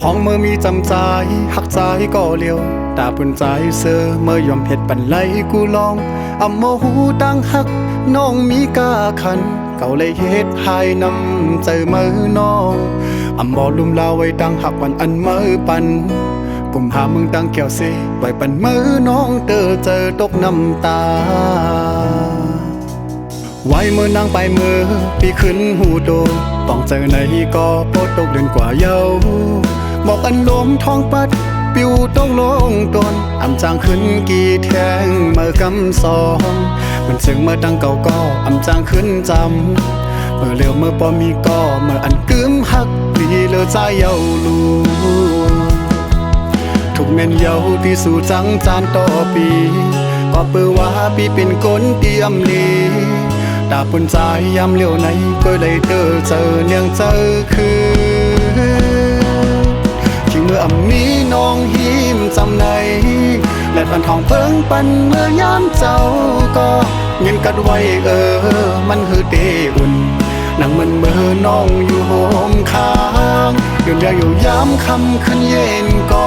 ห้องเมื่อมีจำใจหักใจก็เลี้ยวตาปุ่นใจเสือเมื่อยอมเห็ดปันไหลกูลองอำโมหูตั้งหักน้องมีกาขันเก่าเลยเฮ็ดหายนำใจมือน้องอำบ่ลุมลาไว้ตั้งหักวันอันมือปันกุมหามึงตั้งแก้วสิไว้ปันมือน้องเจอตกน้ำตาไว้มือนางไปมือปีขึ้นหูโดต้องเจอในก็โปดตกเดือนกว่าเยาบอกอันลมท้องปัดปิวต้องลงตนอำจางขึ้นกี่แทงเมื่อกำสองมันซึ่งเมื่อดังเก่าก็อำจางขึ้นจำเมื่อเร็วเมื่อปอมีก็เมื่ออันกึมหักดีเลือใจเยาลูทุกเม่นเยาที่สู่จังจานต่อปีก็เปื้อว่าปีเป็นคนเตรียมลีตาปุ่นใจยามเลี้ยวไหนก็เลยเจอเนียงเจอคือที่เมื่อมีน้องหิมจำในและพันทองเพิ่งปันเมื่อยามเจ้าก็เงินกัดไว้มันคือเตอุ่นนั่งมันเมื่อน้องอยู่โฮมค้างยืนยาวอยู่ยามคำขึ้นเย็นก็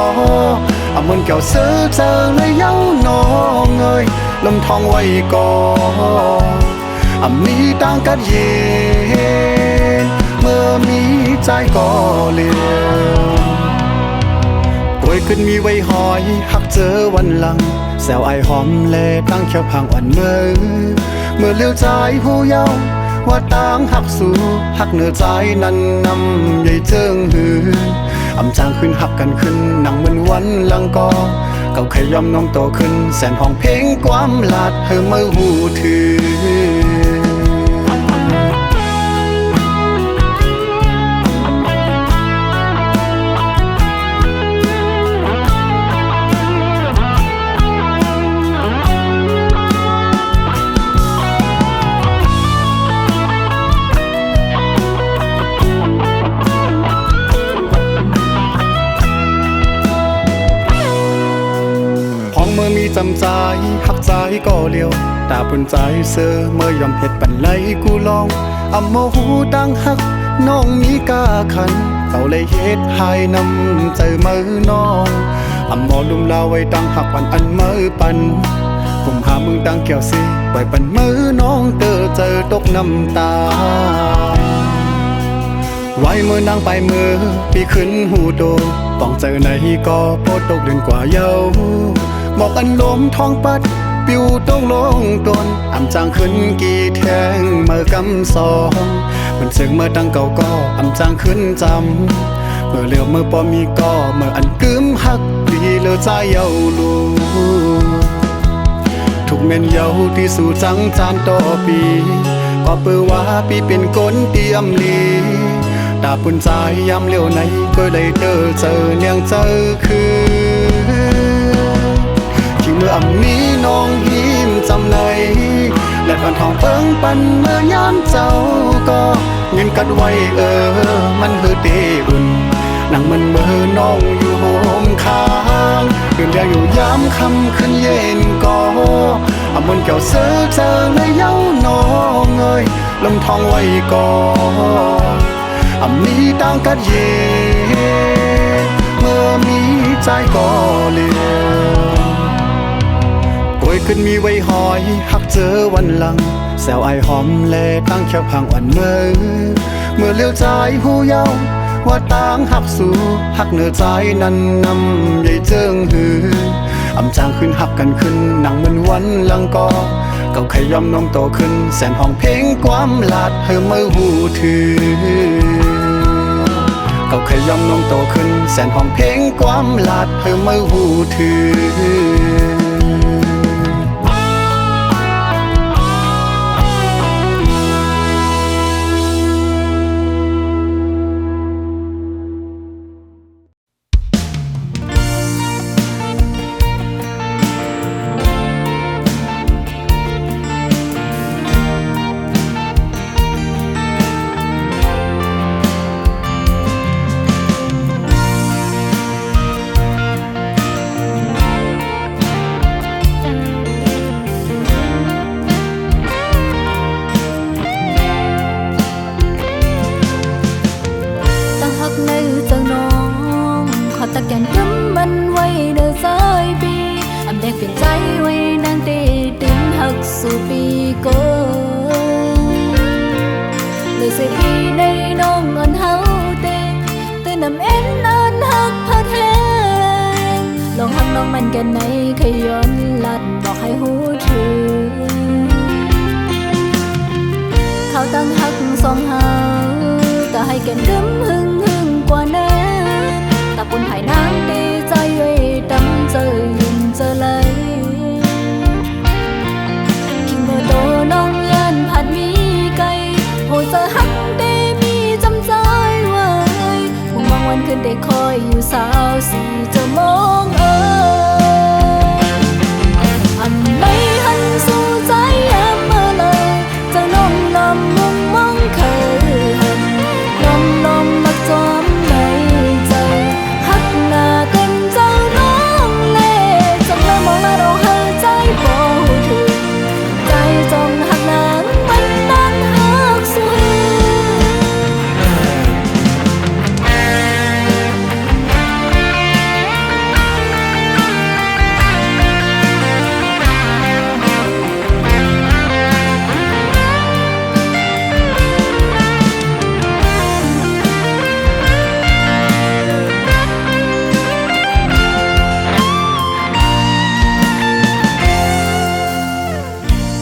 เอามันเกี่ยวเสือเจอเลยเย้าน้องเอ้ยลมทองไว้ก่อนมีต่างกันเย็นเมื่อมีใจก็เลี้ยวป่วยขึ้นมีไว้หอยหักเจอวันหลังแซวไอหอมแลตั้งแค่พังอ่อนเมื่อเลี้ยวใจหูเยาว่าต่างหักสู่หักเนื้อใจนั้นนำใหญ่เจิงหืออำจางขึ้นหักกันขึ้นหนังเหมือนวันหลังก็เก่าขยอมน้องโตขึ้นแสนห้องเพลงความลาดเธอเมื่อหูถือเมื่อมีจำใจหักใจก็เลี้ยวตาปุ่นใจเสือเมื่อยอมเห็ดปันไหลกูลองอำโมหูตั้งหักน้องมีกาขันเก่าเลยเฮ็ดหายนำใจมือน้องอำบ่ลุมลาไว้ตั้งหักปันอันมือปันกุมหามึงตั้งแก้วสิไว้ปันมือน้องเจอตกน้ำตาไว้เมื่อนางไปมือปีขึ้นหูโดต้องเจอในก็โปดตกเดือนกว่าเยาบอกอันลมท้องปัดปิวต้องลงตนอำจางขึ้นกี่แทงเมื่อกำสองมันซึ่งเมื่อดังเก่าก็อำจางขึ้นจำเมื่อเลี้ยวเมื่อปอมีก็เมื่ออันกึมหักดีเลือใจเยาลูทุกเม่นเยาที่สู่จังจานต่อปีก็เปื้อว่าปีเป็นคนเตรียมลีตาปุ่นใจยามเลี้ยวไหนก็เลยเจอเนียงเจอคือที่เมื่อมีน้องหิมจำในและพันทองเพิ่งปันเมื่อยามเจ้าก็เงินกัดไว้มันคือเตอุ่นนั่งมันเมื่อน้องอยู่โฮมค้างยืนยาวอยู่ยามคำขึ้นเย็นก็เอามันเกี่ยวเสือเจอเลยเย้าน้องเอ้ยลมทองไว้ก่อนมีต่างกันเย็นเมื่อมีใจก็เลี้ยวป่วยขึ้นมีไว้หอยหักเจอวันหลังแซวไอหอมแลตั้งแค่พังอ่อนเมื่อเลี้ยวใจหูเยาว่าต่างหักสู่หักเนื้อใจนั้นนำใหญ่เจิงหืออำจางขึ้นหักกันขึ้นหนังเหมือนวันหลังก็เก่าขยอมน้องโตขึ้นแสนห้องเพลงความลาดเธอเมื่อหูถือเก่าขยอมน้องโตขึ้นแสนห้องเพลงความลาดเธอเมื่อหูถือ ได้น้องอ่อนเฮาเต้แต่นำเอ็นอ่อนฮักพะแทงลองฮักน้องมันกันไหนขย้อนลัดบอกให้หูถึงเขาตั้งฮักสองเฮาแต่ให้แก่นกึมหึงกว่านั้นตาปุ่นไผ่นางดีใจไว้ดำเจอยินเจอเลยคิงเบอร์โตน้องยันผัดมีไก่โหเจอฮักได้มีจำใจไว้คงมองวันคืนได้คอยอยู่สาวสีจะมองอันไม่หันสู่ใจยามเมื่อเลยจะน้องลำมุมมองเคยหันลมมักจอมในใจฮักหน้าเต็มเจ้าน้องเล่จังเลยมองแล้วเราหายใจบ่ถึงใจจงหักนางมันนั่นหักสุด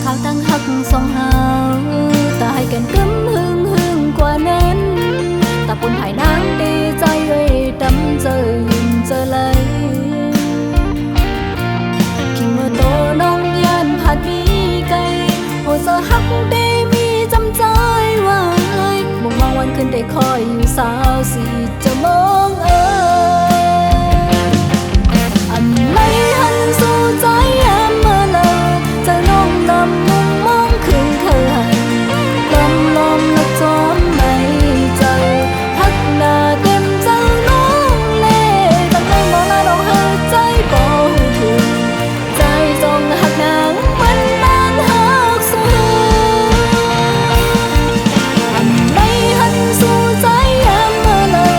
เขาตั้งหักสองเฮาแต่ให้กันกึมหึงกว่านั้นตาปุ่นไผ่นางดีใจไว้ดำเจอยินเจอเลยคิงเมื่อโตน้องยันผัดมีไก่โหเจอฮักได้มีจำใจไว้มองวันคืนได้คอยอยู่สาวสีจะมองอันไม่หันสู่ใจยามเมื่อเลยจะน้องลำมุมมองคืนเคยหันลมและจอมไม่ใจฮักหน้าเต็มเจ้าน้องเล่ตั้งแต่มองแล้วเราหายใจบ่ถึงใจจงหักนางมันนานหักสุดอันไม่หันสู่ใจยามเมื่อเลย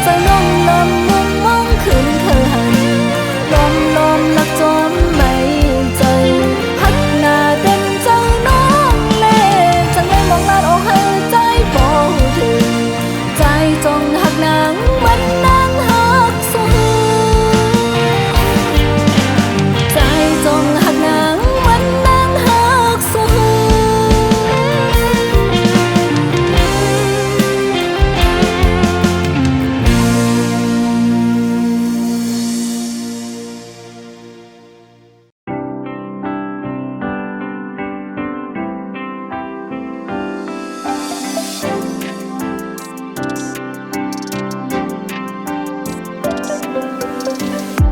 จะน้องลำมุมมองคืนเคยหันลมและจอมไม่ใจฮักหน้าเต็มเจ้าน้องเล่จังเลยมองแล้วเราหายใจบ่ถึงใจจงหักนางมันนานหักสุดใจจงหักนางมันนานหักสุด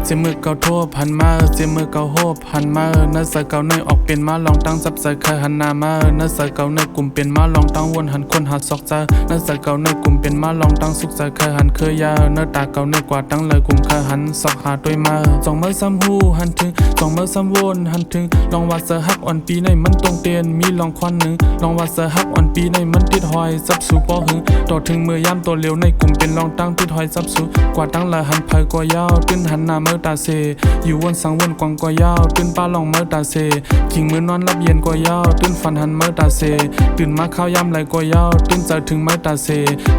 เจมือเก่าโทษพันมาเจมือเก่าโหบพันมาเนื้อใส่เก่าในออกเป็นมาลองตั้งซับใส่เคยหันหน้ามาเนื้อใส่เก่าในกลุ่มเป็นมาลองตั้งวนหันคนหาซอกเจอเนื้อใส่เก่าในกลุ่มเป็นมาลองตั้งสุกใส่เคยหันเคยยาเนื้อตาเก่าในกว่าตั้งเลยกลุ่มเคยหันซอกหาด้วยมาสองมือซ้ำหูหันถึงสองมือซ้ำวนหันถึงลองว่าเสือฮักอ่อนปีในมันตรงเตียนมีลองควันหนึ่งลองว่าเสือฮักอ่อนปีในมันติดหอยซับสู่ปอหึงต่อถึงมือย่ำตัวเร็วในกลุ่มเป็นลองตั้งติดหอยซับสู่กว่าตั้งละหันไผกว่ายาวตื้นหันหน้ามือตาเซอยู่วนสังวนกวางกว่ายาวตื้นป้าลองมือตาเซขิงมือนอนรับเย็นกว่ายาวตื้นฝันหันมือตาเซตื่นมาข้าวยำไหลกว่ายาวตื้นเจอถึงมือตาเซ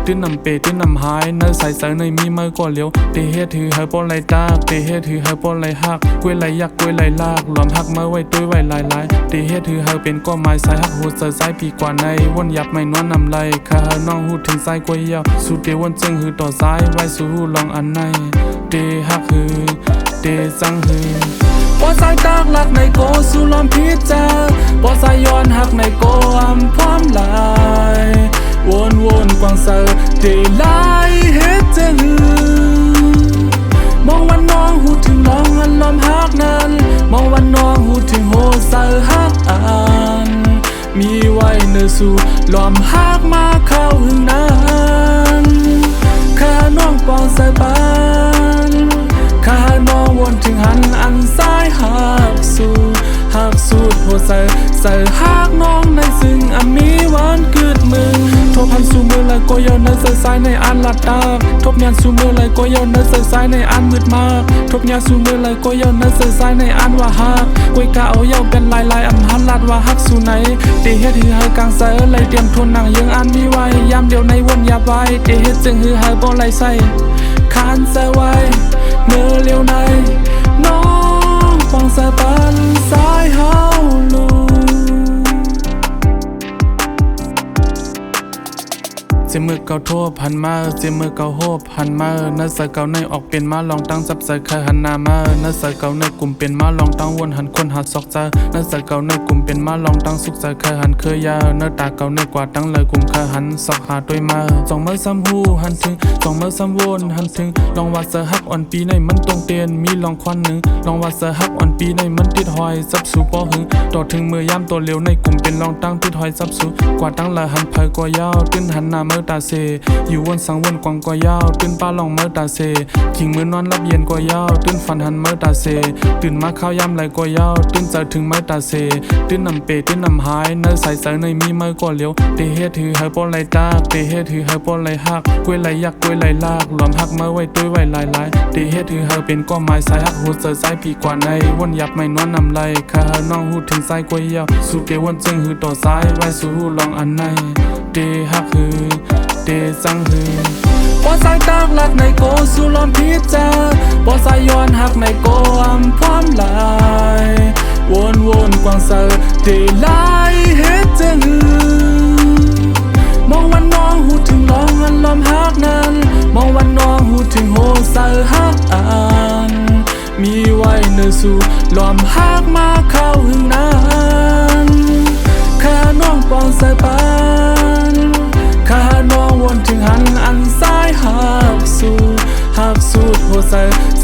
ตื้นนำเปตื้นนำหายเนื้อใสใสในมีมือกว่าเลี้ยวเตเฮ็ดถือเฮาปนไหลตาเตเฮ็ดถือเฮาปนไหลหักกล้วยไหลยักกล้วยไหลลากหลอมหักมือไว้ตุ้ยไว้หลายเตเฮ็ดถือเฮาเป็นก้อไม้สายหักหูเสือสายปีกว่าในวนยับไม่นวลนำไหลข้าเฮาน้องหูถึงสายกว่ายาวสู่เตวนจึงหือต่อสายไว้สู่หูลองอันในเตหักหือเตจังหือบ่สายตากหลักในโกสู่ลอมพิจาบ่สายย้อนหักในโกอำพร้อมลายวนกวางเซอเตลายเฮ็ดจะหือมองวันน้องหูถึงน้องอันลอมหักนั้นมองวันน้องหูถึงโหเซอหักอันมีไว้เนื้อสู่ลอมหักมาเข้าหึงนั้นข้าน้องปองใส่ปานข้าน้องวนถึงหันอันซ้ายหักสูดหัวใส่หักน้องในซึ่งมีหวานกึดมึงโทรพันสู่มือละ ก็ยอนเนอร์ซ้ายในอันลัดตาทบยานสูมือเลยก็ยอนเนอร์ซ้ายในอันมืดมากทบยานสูมือเลยก็ยอนเนอร์ซ้ายในอันว่าฮักกุยกะเอาเยาเป็นลายอำหันลัดว่าฮักสู่ไหนเตเฮ็ดหือเฮากลางเสอเลยเตรียมทนหนังยังอันมีไว้ยามเดียวในวนยาไว้เตเฮ็ดจึงหือเฮาบ่ไหลใส่คานเสไว้เมื่อเลี้ยวในน้องฟังสะปันสายเฮาลูเจมือเก่าโทษพันมาเจมือเก่าโหบพันมาเนื้อใส่เก่าในออกเป็นมาลองตั้งจับใส่เคยหันหน้ามาเนื้อใส่เก่าในกลุ่มเป็นมาลองตั้งวนหันคนหาซอกใจเนื้อใส่เก่าในกลุ่มเป็นมาลองตั้งสุขใจเคยหันเคยยาเนื้อตาเก่าในกว่าตั้งเลยกลุ่มเคยหันซอกหาด้วยมาสองมือซ้ำหูหันถึงสองมือซ้ำวนหันถึงลองว่าเสือฮักอ่อนปีในมันตรงเตียนมีลองควันหนึ่งลองว่าเสือฮักอ่อนปีในมันติดหอยซับสู่ปอหึงต่อถึงมือย่ำตัวเร็วในกลุ่มเป็นลองตั้งติดหอยซับสู่กว่าตั้งเลยหันเผยกว่ายาวตื้นหันหน้ามือตาเซอยู่วนสังวนกวางก็ยาวตื่นป้าลองเมื่อตาเซขิงมือนอนรับเย็นก็ยาวตื่นฝันหันเมื่อตาเซตื่นมาข้าวยำไหลก็ยาวตื่นใจถึงเมื่อตาเซตื่นนำเปตื่นนำหายเนื้อใสใสในมีเมื่อก็เลี้ยวเตเฮ็ดถือเฮาปอไหลตาเตเฮ็ดถือเฮาปอไหลหักกล้วยไหลยักกล้วยไหลลากหลอมหักเมื่อไว้ตุ้ยไว้ลายเตเฮ็ดถือเฮาเป็นก้อไม้สายหักหูเสือสายปีกว่าในวนยับไม่นอนนำไหลข้าน้องหูถึงสายกล้วยยาวสู่เกวนจึงหือต่อสายไว้สู่หูลองอันในเตหักหือเตสังหือปอสายตากลักในโกสู่ลอมพิจาปอสายย้อนหักในโกอำพร้อมลายวนกวางเสอเตลายเฮ็ดจะหือมองวันน้องหูถึงลองอันลอมหักนั้นมองวันน้องหูถึงโหเสอหักอันมีไว้เนื้อสู่ลอมหักมาเข้าหึงนั้นข้าน้องปองสายปานข้าน้องวนถึงหันอันซ้ายหักสู่หัวใ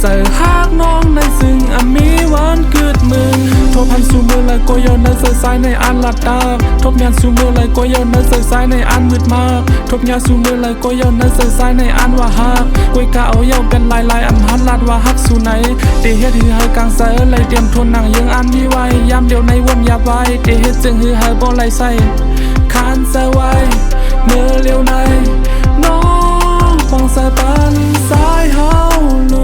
ส่หักน้องในซึ่งมีหวานเกิดมือทบพันสู่มือเลยก็ยอนเนื้อซ้ายในอันลัดตาทบยานสู่มือเลยก็ยอนเนื้อซ้ายในอันมืดมากทบยานสู่มือเลยก็ยอนเนื้อซ้ายในอันว่าฮักกุยกะเอาเยาเป็นลายอำหันลัดว่าฮักสู่ไหนเตเฮ็ดหือเฮากลางเสอเลยเตรียมทนหนังยังอันมีไว้ยามเดียวในวนยาไว้เตเฮ็ดจึงหือเฮาบ่ไหลใส่คานเสไว้เมื่อเลี้ยวในน้องฟังสายปันสายเฮาลู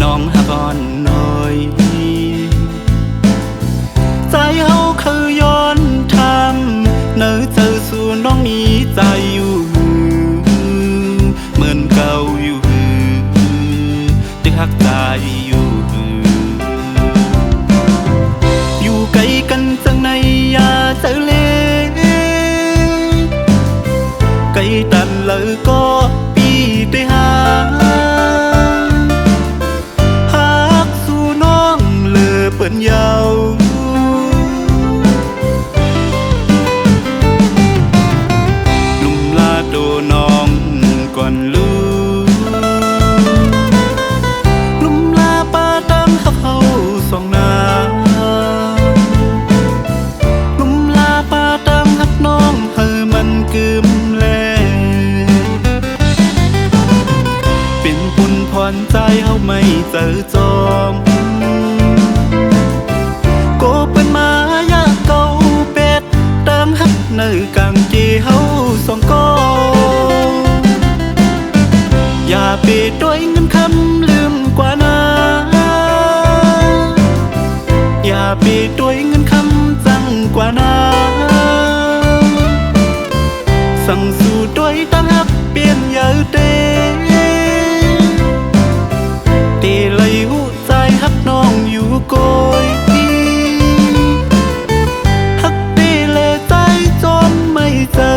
น้องหักอ่อนน้อยใจเฮาคือย้อนทำเนื้อเจอสู่น้องมีใจอยู่เหมือนเก่าอยู่ตึกหักใจอยู่ไกลกันจังในอย่าเจอเลไกลตันเลยก็ปีได้หาเปิ้นยาวลุมลาโดน้องก่อนลูลุมลาป้าตั้งหักเฮาสองนาลุมลาป้าตั้งหักน้องเฮอมันกึมแลเป็นปุ่นพรใจเฮาไม่เจอจอมในกางเกเฮาสองก็อย่าไปด้วยเงินคำลืมกว่านาอย่าไปด้วยเงินคำจังกว่านาสั่งสู่ด้วยตั้งหักเปลี่ยนเยอะเตเลยหูใจหักน้องอยู่โกยเจอ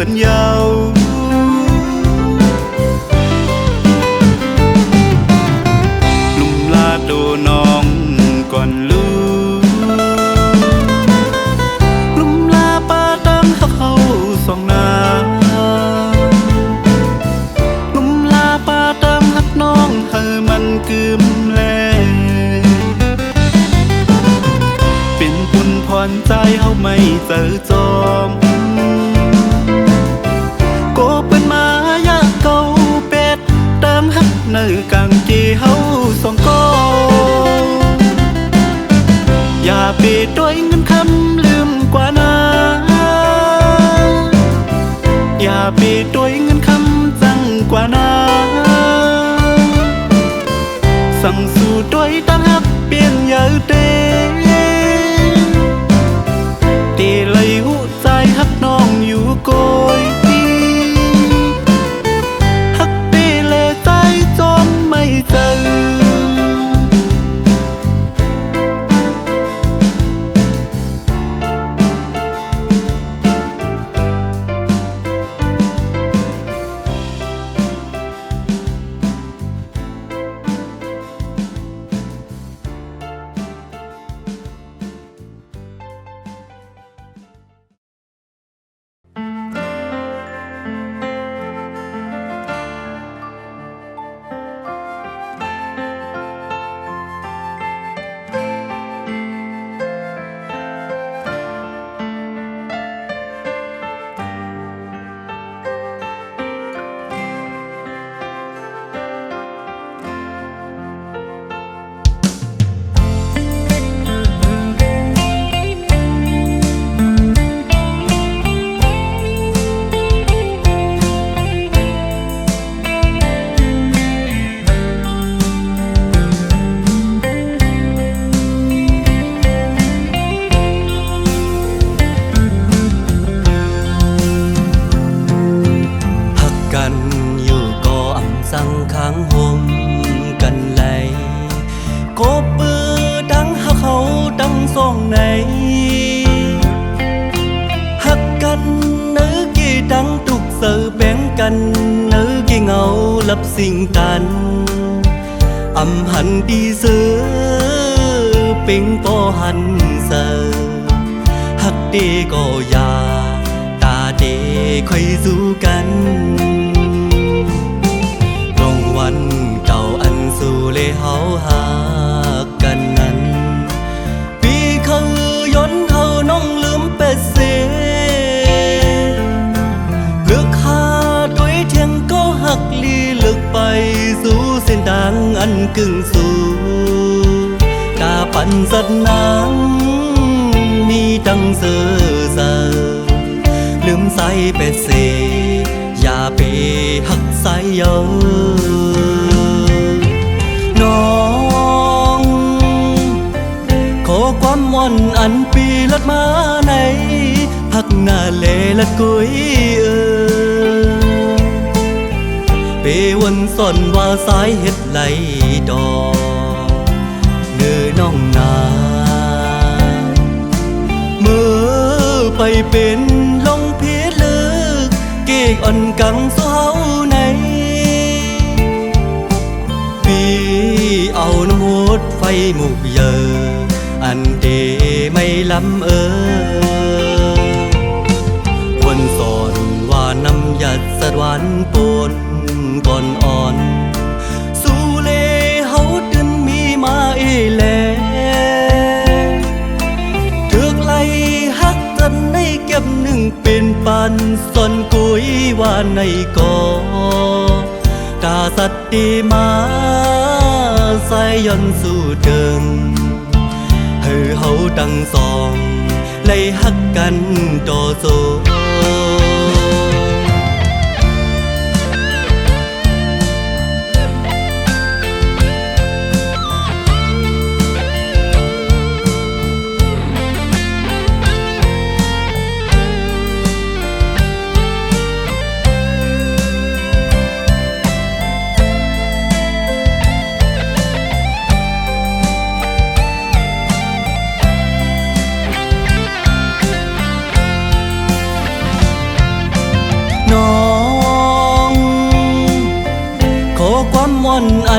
ปิ้นยาวลุ่มลาโดน้องก่อนลูลุ่มลาป้าตั้งหักเขาสองนาลุ่มลาป้าตั้งหักน้องเฮอมันกึมแลเป็นปุ่นพรใจเฮาไม่เจอจอมโกเปิ้นมายากเก่าเป็ดตามหักในกางเกเฮาสองกออย่าไปด้วยเงินคำลืมกว่านาอย่าไปด้วยเงินคำจังกว่านาสั่งสู่ด้วยตั้งหักเปลี่ยนเยอะเตตีเลยหูใจหักน้องอยู่โกยหักตีเลยใจจอมไม่เจอlập sinh tàn âm hẳn đi giữa bình po hẳn giờ hắc đi có ya ta để khơi duกันลงวันเก่าอันสู่เลยเฮาหากันนั้นปีเขาย้อนเฮาน้องลืมเป็ดเสียเลือกหาด้วยเทียงก็หักลีเลือกไปสู่เส้นทางอันกึ่งสู่กาปั่นสัตว์น้ำมีดังเสือลืมใส่เป็ดเสียอย่าไปหักใส่เยอะน้องขอความวันอันปีลัดมาในหักหน้าเลลัดกุยเปวันซ่อนว่าสายเฮ็ดไหลดอกเนื้อน้องนาเมื่อไปเป็นลงเพียลึกเก่งอ่อนกังสู้เฮาในปีเอาน้ำหดไฟหมุกเยออันเดไม่ล้ำวันสอนว่าน้ำหยัดสะดวันปนก่อนอ่อนสู้เลเฮาดึนมีมาเอแลถึกไล่ฮักจนในเก็บหนึ่งเป็นปันส่วนกุยว่าในก่อกาสัตติมาใส่ย่อนสู่เดิมเฮาเฮาดังสองไล่ฮักกันต่อโซ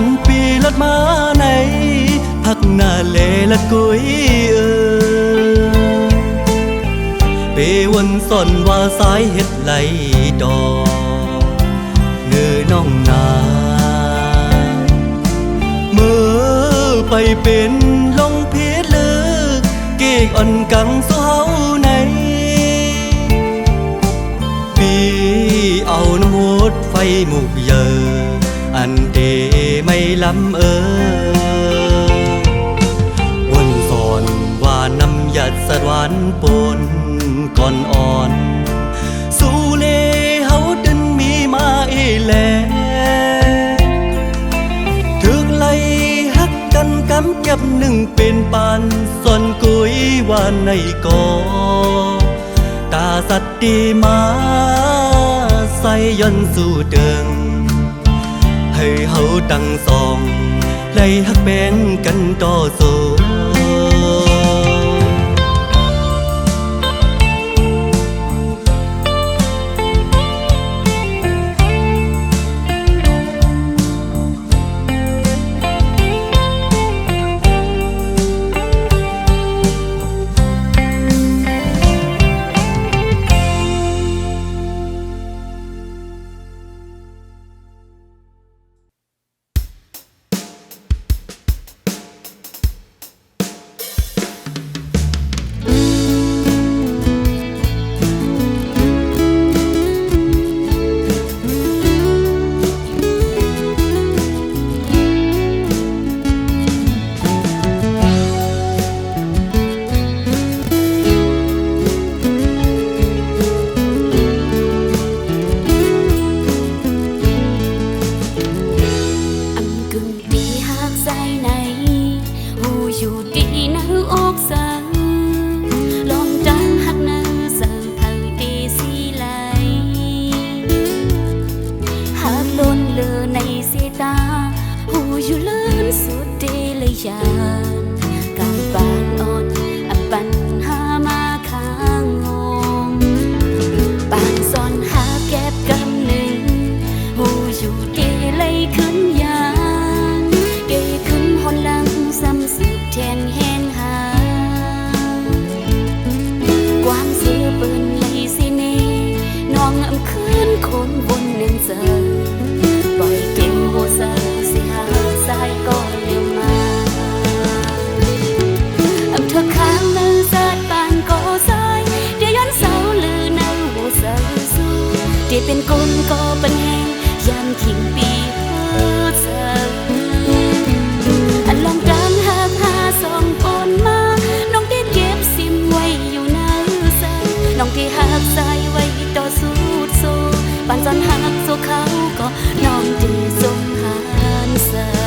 นปีลัดมาในพักหน้าเลละกุยเปวันสอนว่าสายเฮ็ดไหลดอกเนื้อน้องนาเมื่อไปเป็นลงเพชรลึกเกกอ่อนกังสู้เฮาในปีเอาน้ำหดไฟหมุกเยออันเดไม่ล้ำวันสอนว่าน้ำหยัดสะหวานปนก่อนอ่อนสู้เลเฮาดึนมีมาแลถึกไล่ฮักกันกำเก็บหนึ่งเป็นปันส่วนกุยว่าในกอตาสัตดีมาใส่ย่อนสู่เดิงให้เฮาตั้งสองไล่ฮักแบ่งกันต่อสู้เป็นกุนก็เป็นแหงยามขิงปีเฮือเสิร์อันลองดังหากหาสองคนมาน้องที่เก็บซิมไว้อยู่ในเสิร์น้องที่หักใจไว้ต่อสู้โซปานจนหักโซเขาก็น้องที่สมหารเสิร์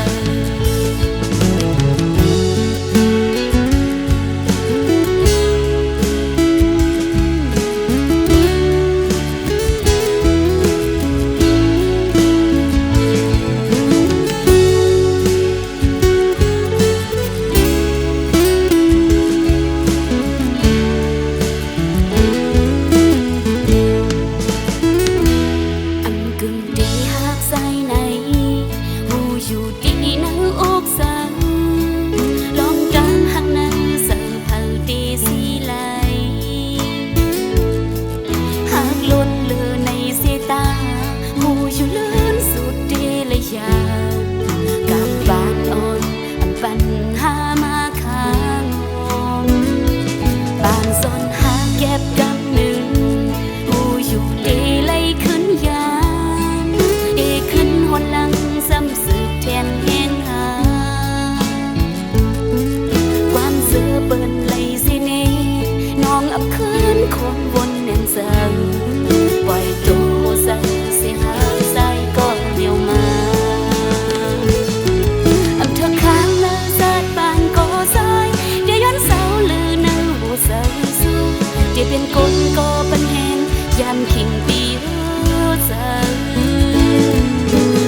เป็นกุนก็เป็นแหงยามขิงปีเฮือเสิร์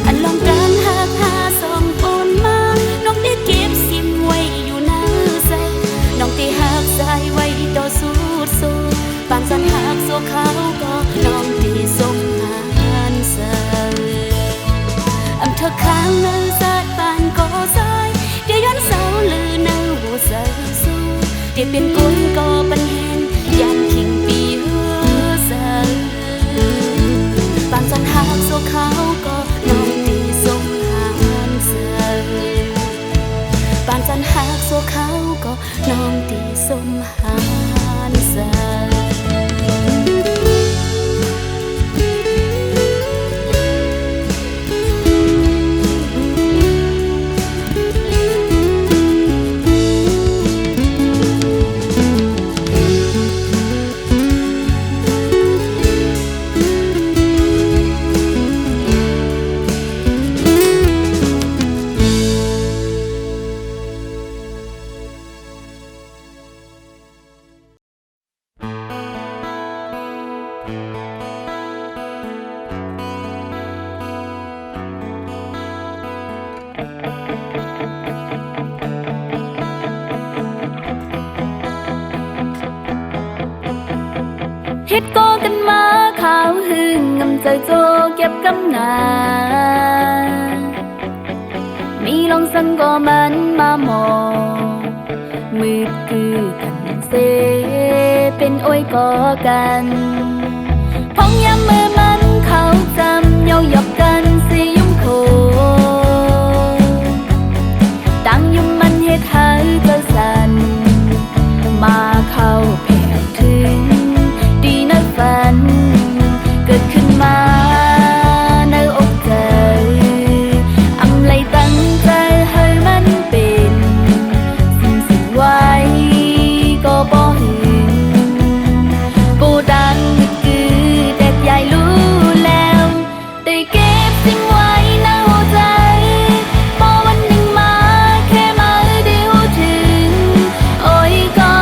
อันลองดังหากหาสองคนมาน้องได้เก็บซิมไว้อยู่ในใจน้องที่หักใจไว้ต่อสู้โซปานสันหักโซเขาก็น้องที่สมหารเสิร์อำเธอข้างเนื้อสัตว์ เป็นคนก็ปันแหงยันทิ้งปีเฮือเสือปานจันหักสัวเขาก็น้องตีสมหานเสือปานจันหักสัวเขาก็น้องตีสมหานเสือเฮ็ดโกกันมาขาวหึงงำใจโจเก็บกำนามีลองสังก็มันมาหมองมืดคือกันเซเป็นโอ้ยก่อกันพองยามมือมันเขาจำเยาหยอกกันสิยุ่งโคตั้งยุ่มมันเฮ็ดให้เจ้าสันมาเข้าแผ่วถึงดีในฝันเกิดขึ้นมาในอกใจอำไลตั้งใจให้มันเป็นสิ่งไว้ก็บ่หึงปูดังคือแต่ใหญ่รู้แล้วได้เก็บสิ่งไว้ในหัวใจพอวันหนึ่งมาแค่มาเดียวถึงโอ้ยก็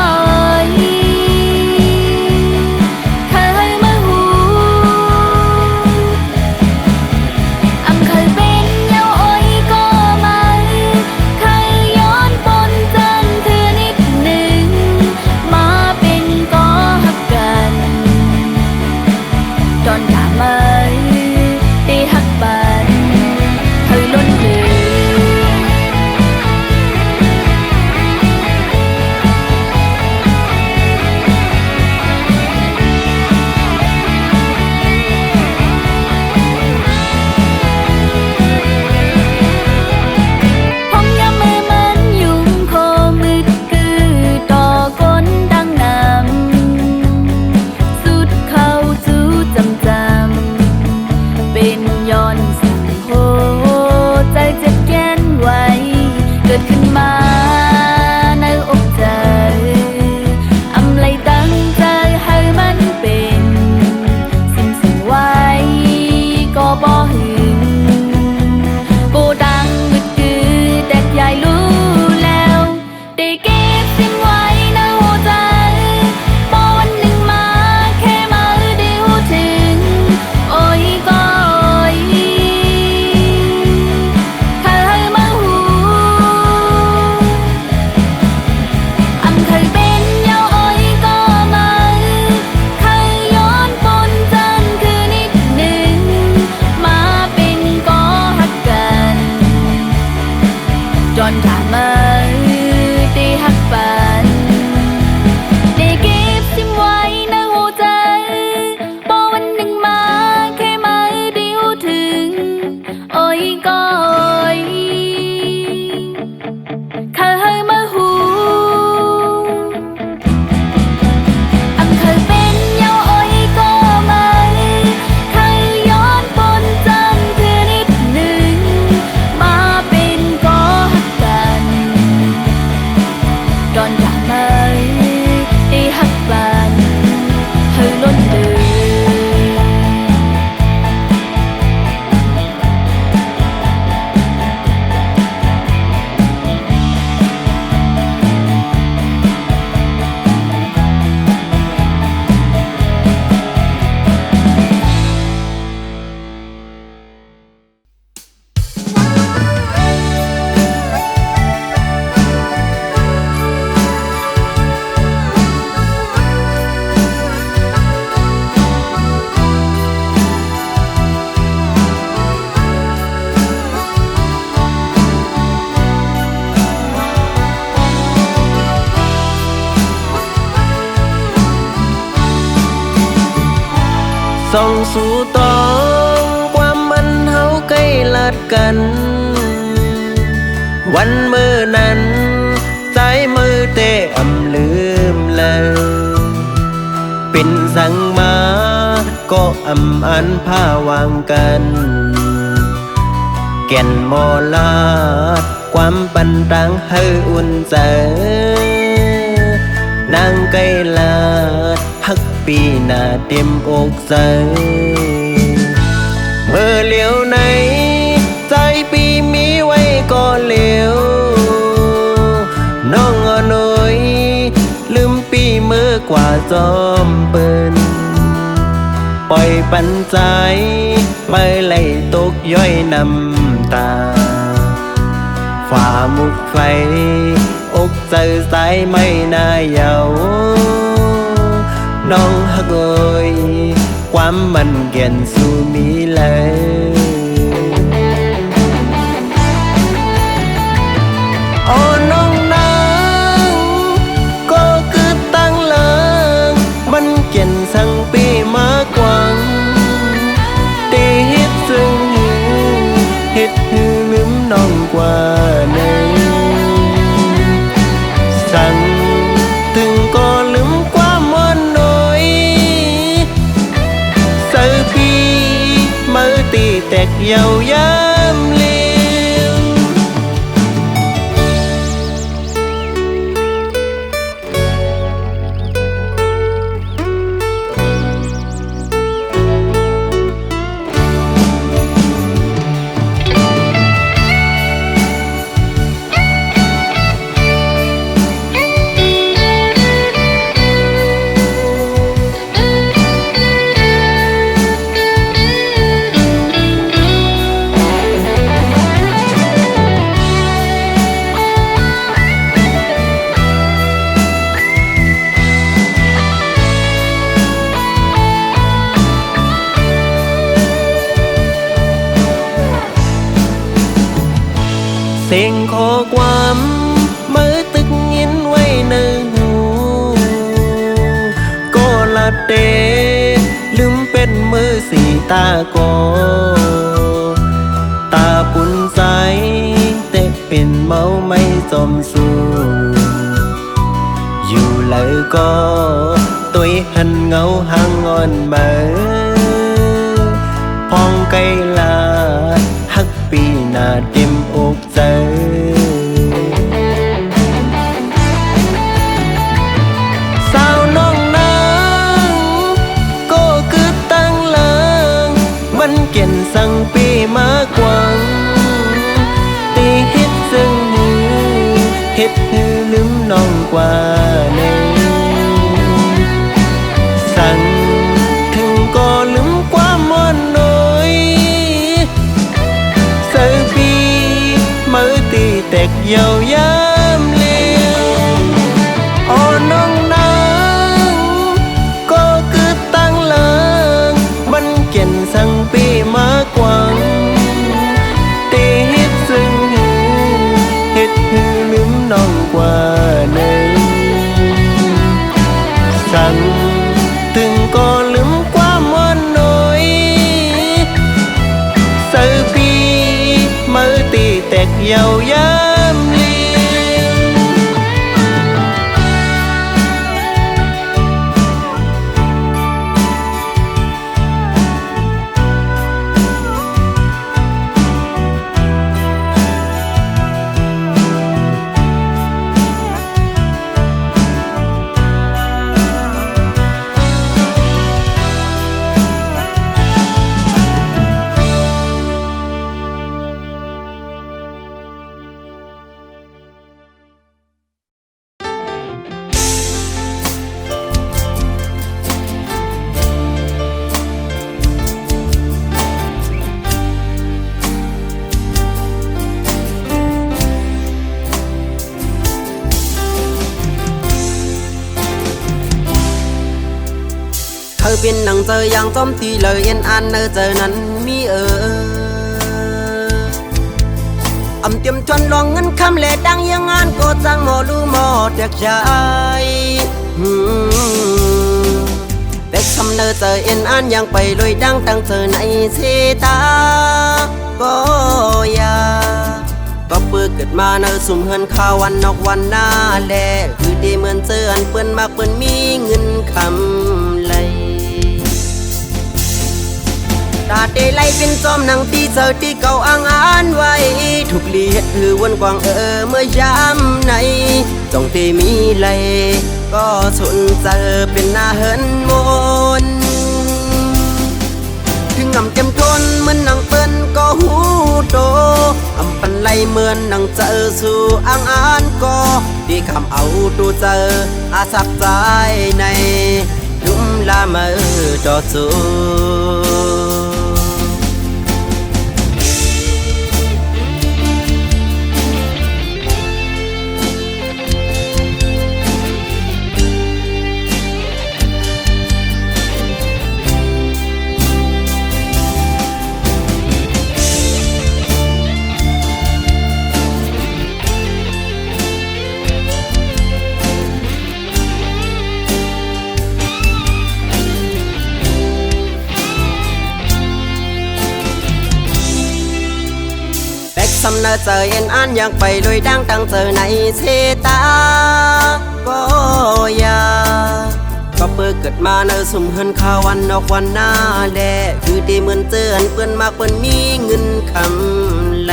ส่องสู่ตองความมันเฮาใกล้ลัดกัน วันมือนั้นใจมือเตะอำลืมเลยเป็นสั่งมาก็อำอันผ้าวางกันแก่นมอลาดความปันตังให้อุ่นใจนางไกลลาดพักปีหน้าเต็มอกใจเมื่อเหลียวไหนใจปีมีไว้ก็เหลียวน้องอ่อนน้อยลืมปีมือกว่าจอมเปิ้นปล่อยปันใจไปไหลตกย้อยน้ำตาฝ่ามุกไฟอกเจอสายไม่น่าเยาน้องฮักโอยความมันเกี่ยนสู่มีเลยโอ้น้องนางก็คือตั้งเลิงมันเกี่ยนสั่งปีมากกว่าตีฮิตซึ่งเฮ็ดให้ลืมน้องกว่าหนึ่งสั่งถึงก็ลืมความมันน้อยเสือปีมือตีแตกยาวยามเลี้ยว เสียงขอความมือตึกยินไว้ในหูก็ละเตลืมเป็นมือสีตาก็ตาปุ่นใสแต่เป็นเมาไม่จมสู่อยู่เลยก็ตัวหันเงาหางงอนมาพองไกลลาฮักปีหน้าเต็มอกใจสาวน้องนางก็คือตั้งเลิงมันเก่นสั่งปีมากกว่าตีเฮ็ดซึ่งเฮ็ดให้ลืมน้องกว่าหนึ่งสั่งถึงก็ลืมความอ่อนน้อยเสือปีมือตีแตกยาวยามเลี้ยวอ๋อน้องนางก็คือตั้งเลิงมันเก่นสั่งปีมากกว่าตีเฮ็ดซึ่งเฮ็ดให้ลืมน้องกว่าหนึ่งสั่งถึงก็ลืมความอ่อนน้อยเสือปีมือตีแตกยาวยามเลี้ยว ธอเป็นหนังเจออย่างจอมตีเลยเอ็นอันเนอเจอนั้นมีอำเตรียมชวนลองเงินคำเละดังยังงานก็จังหมอรู้หมอเด็กชาย เด็กคำเนอเจอเอ็นอันยังไปลอยดังตั้งเธอในเสตาก็ยาก็เปิดเกิดมาเนอสุ่มเฮินข้าววันนอกวันหน้าแลคือดีเหมือนเจออันเปิ้นมากเปิ้นมีเงินคำไหลตาเดไลเป็นจอมหนังตีเจอที่เก่าอ้างอ่านไว้ถูกเลียดหือวันกวางเมื่อยามไหนจงที่มีไหลก็สนเจอเป็นหน้าเฮินมนถึงงำเต็มทนเหมือนหนังเปิ้นก็หูโตอำปันไหลเหมือนหนังเจอสู่อ้างอ่านก็ที่คำเอาตัวเจออาสักใจในลุ่มลามาจอสูสำเนาเจอเอ็นอันยังไปลอยดังตั้งเจอในเสตาก็ยาก็เปิดเกิดมาเนอสุ่มเฮินข้าววันนอกวันหน้าแลคือดีเหมือนเจออันเปิ้นมากเปิ้นมีเงินคำไหล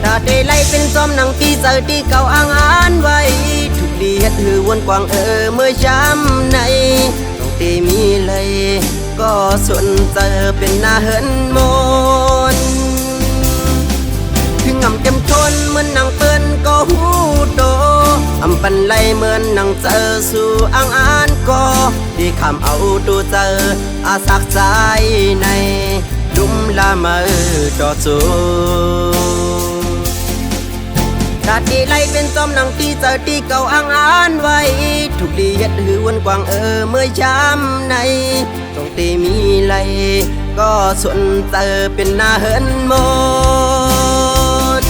ตาเดไลเป็นจอมหนังที่เจอที่เก่าอ้างอ่านไว้ถูกดีเฮ็ดหือวนกวางเมื่อย้ำในต้องตีมีไหลก็สนเจอเป็นหน้าเฮินมนถึงงำเต็มทนเหมือนหนังเปิ้นก็หูโตอำปันไหลเหมือนหนังเจอสู่อ้างอ่านก็ที่คำเอาตัวเจออาสักใจในลุ่มลามาจอสูตาดีไลเป็นจอมหนังที่เจอที่เก่าอ้างอ่านไว้ถูกดีเฮ็ดหือวันกวางเมื่อยามในต้องตีมีไหลก็สนเจอเป็นหน้าเฮินหมด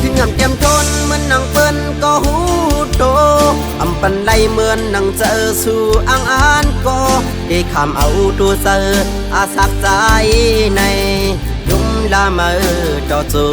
ถึงงำเต็มทนเหมือนหนังเปิ้นก็หูโตอำปันไหลเหมือนหนังเจอสู่อ้างอ่านก็ได้คำเอาตัวเจออาสักใจในลุ่มลามาจอสู